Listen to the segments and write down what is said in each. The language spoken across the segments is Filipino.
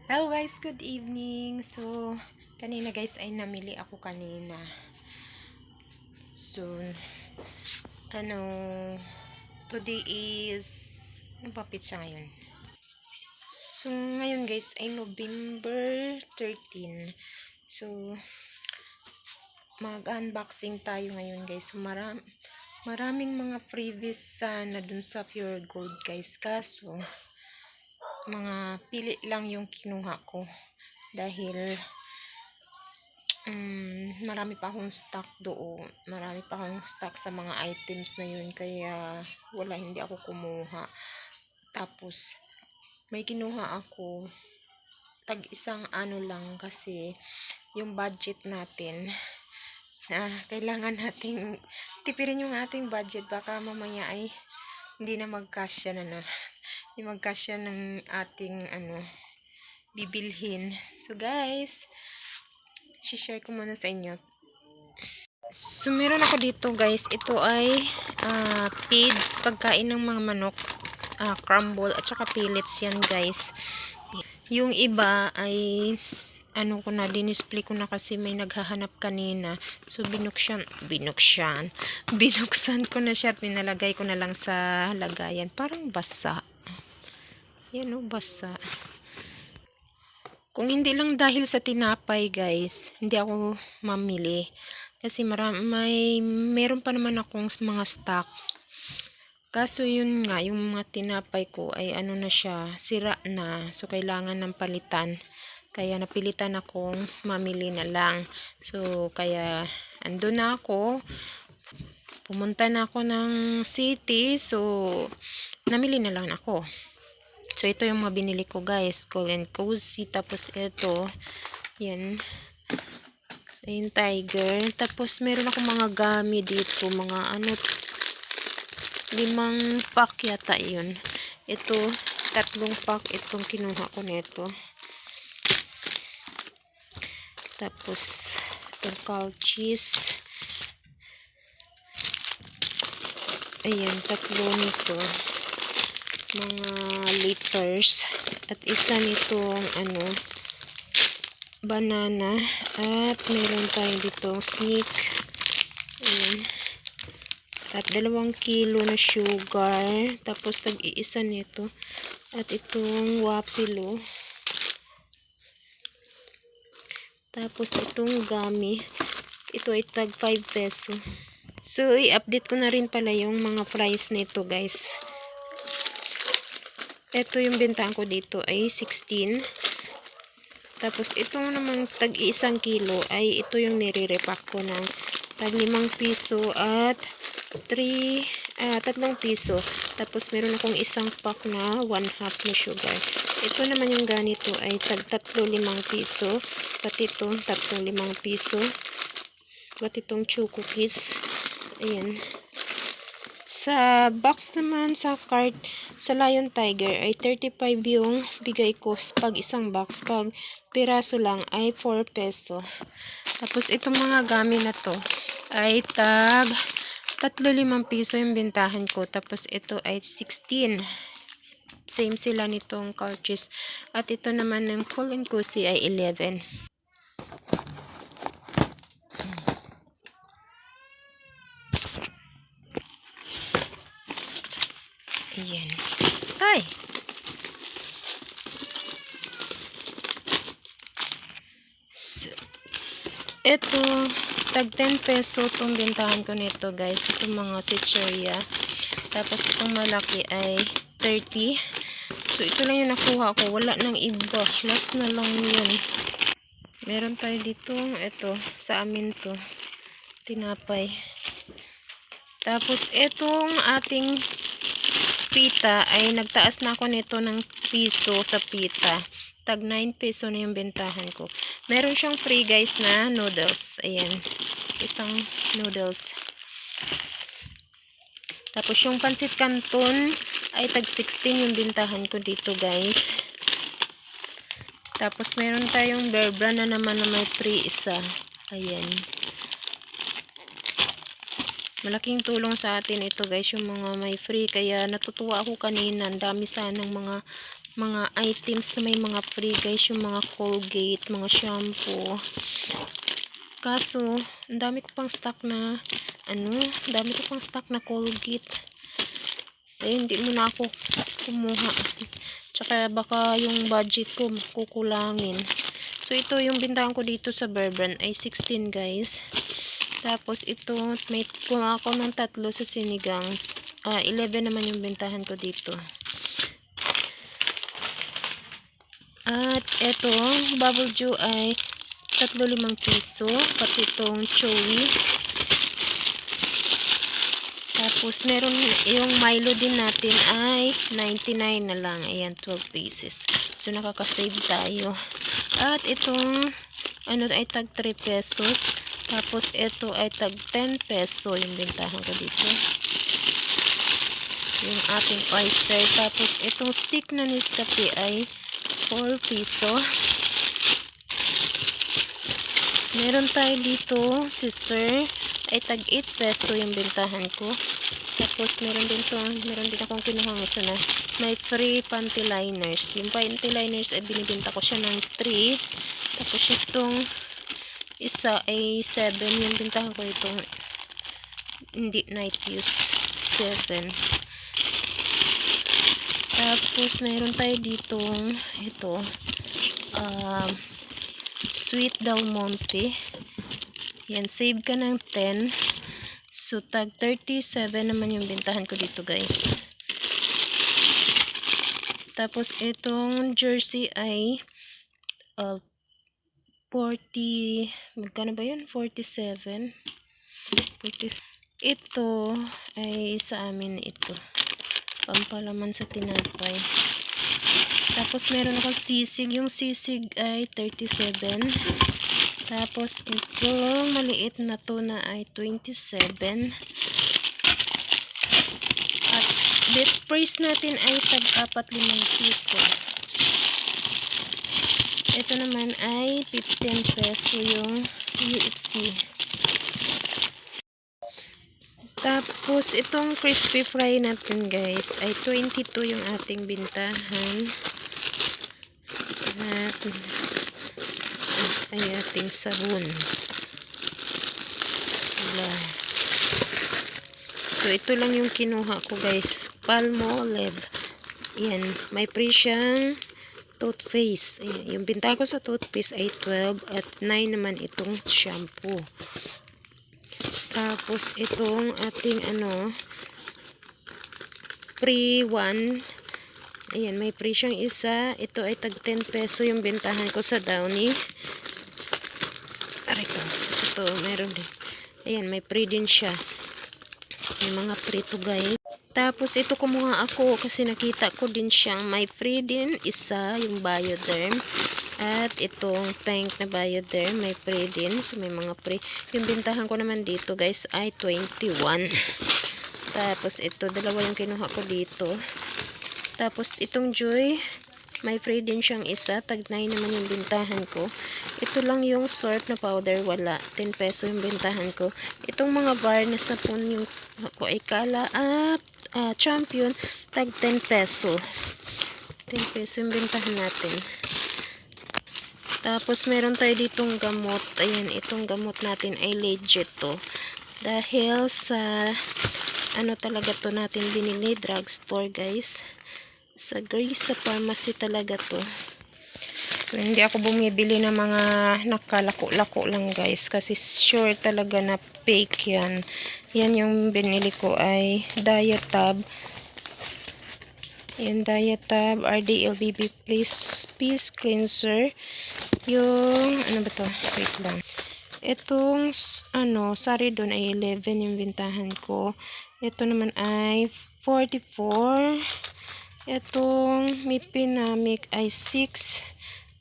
Hello guys, good evening. So, kanina guys ay namili ako kanina. So, ano, today is, ano ba pitsa ngayon? So, ngayon guys ay November 13. So, mag-unboxing tayo ngayon guys. So, maraming mga freebies sana dun sa Pure Gold guys. Kaso, mga pili lang yung kinuha ko. Dahil, marami pa akong stock doon. Marami pa akong stock sa mga items na yun. Kaya, hindi ako kumuha. Tapos, may kinuha ako. Tag-isang ano lang kasi, yung budget natin. Kailangan nating tipirin yung ating budget. Baka mamaya ay hindi na magkasya Hindi magkasya ng ating bibilhin. So guys, share ko muna sa inyo. So, meron ako dito guys. Ito ay feeds, pagkain ng mga manok, crumble, at saka pellets yan guys. Yung iba ay ko na, dinisplay ko na kasi may naghahanap kanina. So, binuksan ko na siya at pinalagay ko na lang sa lagayan. Parang basa. Yan o, basa. Kung hindi lang dahil sa tinapay guys, hindi ako mamili. Kasi meron pa naman akong mga stock. Kaso yun nga, yung mga tinapay ko ay na siya, sira na. So, kailangan ng palitan. Kaya napilitan akong mamili na lang. So, kaya andun na ako. Pumunta na ako ng city. So, namili na lang ako. So, ito yung mga binili ko guys. Cool and Cozy. Tapos ito, yan. Ayun, Tiger. Tapos, meron ako mga gami dito. Mga 5 pack yata yun. Ito, 3 pack. Itong kinuha ko nito. Tapos, itong cow cheese. Ayan, 3 nito. Mga liters. At isa nitong banana. At meron tayo ditong sneak. Ayan. At 2 kilo na sugar. Tapos tag-iisa nito. At itong wapilo. Tapos itong gummy. Ito ay tag 5 peso. So, i-update ko na rin pala yung mga price nito guys. Ito yung bentahan ko dito ay 16. Tapos, itong naman tag-1 kilo ay ito yung nire-repack ko ng tag 5 piso at 3 piso. Tapos, meron akong 1 pack na 1/2 na sugar. Ito naman yung ganito ay tag 3 piso. Pati ito, 3 piso. Pati itong choco kiss. Ayan. Sa box naman, sa cart, sa Lion Tiger ay 35 yung bigay ko pag isang box. Pag piraso lang ay 4 peso. Tapos itong mga gamit na to ay tag 35 piso yung bentahan ko. Tapos ito ay 16. Same sila nitong cartridge. At ito naman ng Cool and Cozy ay 11. Ayan. Ay! So, ito, tag 10 peso itong bentahan ko nito guys. Itong mga chicheria. Tapos itong malaki ay 30. So, ito lang yung nakuha ko. Wala nang iba. Last na lang yun. Meron tayo dito. Ito, sa amin to. Tinapay. Tapos, itong ating pita ay nagtaas na ako nito ng piso sa pita. Tag 9 peso na yung bentahan ko. Meron siyang free guys na noodles. Ayan. Isang noodles. Tapos yung pansit canton ay tag 16 yung bentahan ko dito guys. Tapos meron tayong Bear Brand na naman na may free isa. Ayan. Malaking tulong sa atin ito guys yung mga may free. Kaya natutuwa ako kanina. Ang dami sanang mga mga items na may mga free guys, yung mga Colgate, mga shampoo. Kaso, ang dami ko pang stock na Colgate. Eh, hindi mo na ako kumuha. Tsaka baka yung budget ko kukulangin. So, ito yung bintahan ko dito sa Bear Brand ay 16 guys. Tapos, ito, may kumuha ako ng 3 sa Sinigang. 11 naman yung bintahan ko dito. At ito, Bubble Dew ay 35 piso. Pati itong Chewy. Tapos, meron yung Milo din natin ay 99 na lang. Ayan, 12 pieces. So, nakaka-save tayo. At itong, ay tag 3 pesos. Tapos, ito ay tag 10 peso yung bintahan ko dito. Yung ating oyster. Tapos, itong stick na Nescafe ay 4 piso. Meron tayo dito, sister, ay tag 8 peso yung bintahan ko. Tapos, meron din akong kinuhang isa na may free panty liners. Yung panty liners ay binibenta ko siya ng 3. Tapos, itong isa ay 7 yung bintahan ko. Itong hindi night use, 7. Tapos, meron tayo dito ito, Sweet Del Monte. Yan, save ka ng 10. So, tag 37 naman yung bintahan ko dito, guys. Tapos, itong jersey ay 40, magkano ba yun? 47. Ito ay sa amin ito. Pampalaman sa tinapay. Tapos, meron ako sisig. Yung sisig ay 37. Tapos, itong maliit na tuna ay 27. At, bet price natin ay tag 4-5 piso. Ito naman ay 15 peso yung UFC. Tapos, itong crispy fry natin guys ay 22 yung ating bintahan. At ay ating sabon. Wala. So, ito lang yung kinuha ko guys. Palmolive. Yan. May free siyang toothpaste. Ayan. Yung bintahan ko sa toothpaste ay 12 at 9 naman itong shampoo. Tapos, itong ating free one. Ayan, may free siyang isa. Ito ay tag 10 peso yung bintahan ko sa Downy. Aray ko. Ito, meron din. Ayan, may free din siya. May mga free to guys. Tapos, ito kumuha ako kasi nakita ko din siyang may free din isa, yung Bioderm. At itong pink na Bioderm, may free din. So, may mga free. Yung bintahan ko naman dito, guys, ay 21. Tapos, ito, dalawa yung kinuha ko dito. Tapos, itong Joy, may free din siyang isa. Tag 9 naman yung bintahan ko. Ito lang yung sort na powder, wala. 10 peso yung bintahan ko. Itong mga bar na sapon yung ako ay Kala at Champion, tag 10 peso. 10 peso yung bintahan natin. Tapos, meron tayo ditong gamot. Ayan, itong gamot natin ay legit to. Dahil sa, talaga to natin binili, drugstore guys. Sa Grace, sa pharmacy talaga to. So, hindi ako bumibili ng mga nakalako-lako lang guys. Kasi sure talaga na fake yan. Yan yung binili ko ay Diatab. Yan, Diatab, RDLBB Peace Cleanser. Yung, ba to? Wait lang. Itong, Saridon ay 11 yung bintahan ko. Ito naman ay 44. Itong Mipinamic ay 6.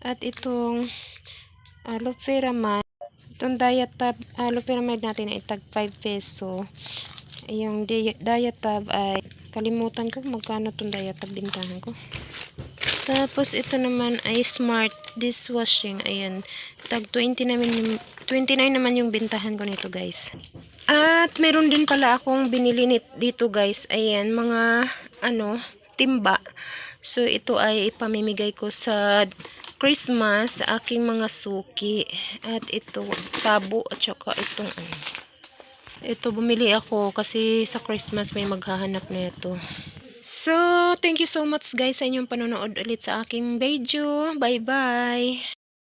At itong Loperamide. Itong Diatab, Loperamide natin ay tag 5 peso. Yung Diatab ay, kalimutan ko magkano itong Diatab bintahan ko. Tapos ito naman ay Smart Dishwashing. Ayan, tag 29 naman yung bintahan ko nito guys. At meron din pala akong binili dito guys. Ayan, mga timba. So, ito ay ipamimigay ko sa Christmas sa aking mga suki. At ito, tabo at saka itong ito, bumili ako kasi sa Christmas may maghahanap na ito. So, thank you so much guys sa inyong panonood ulit sa aking video. Bye-bye!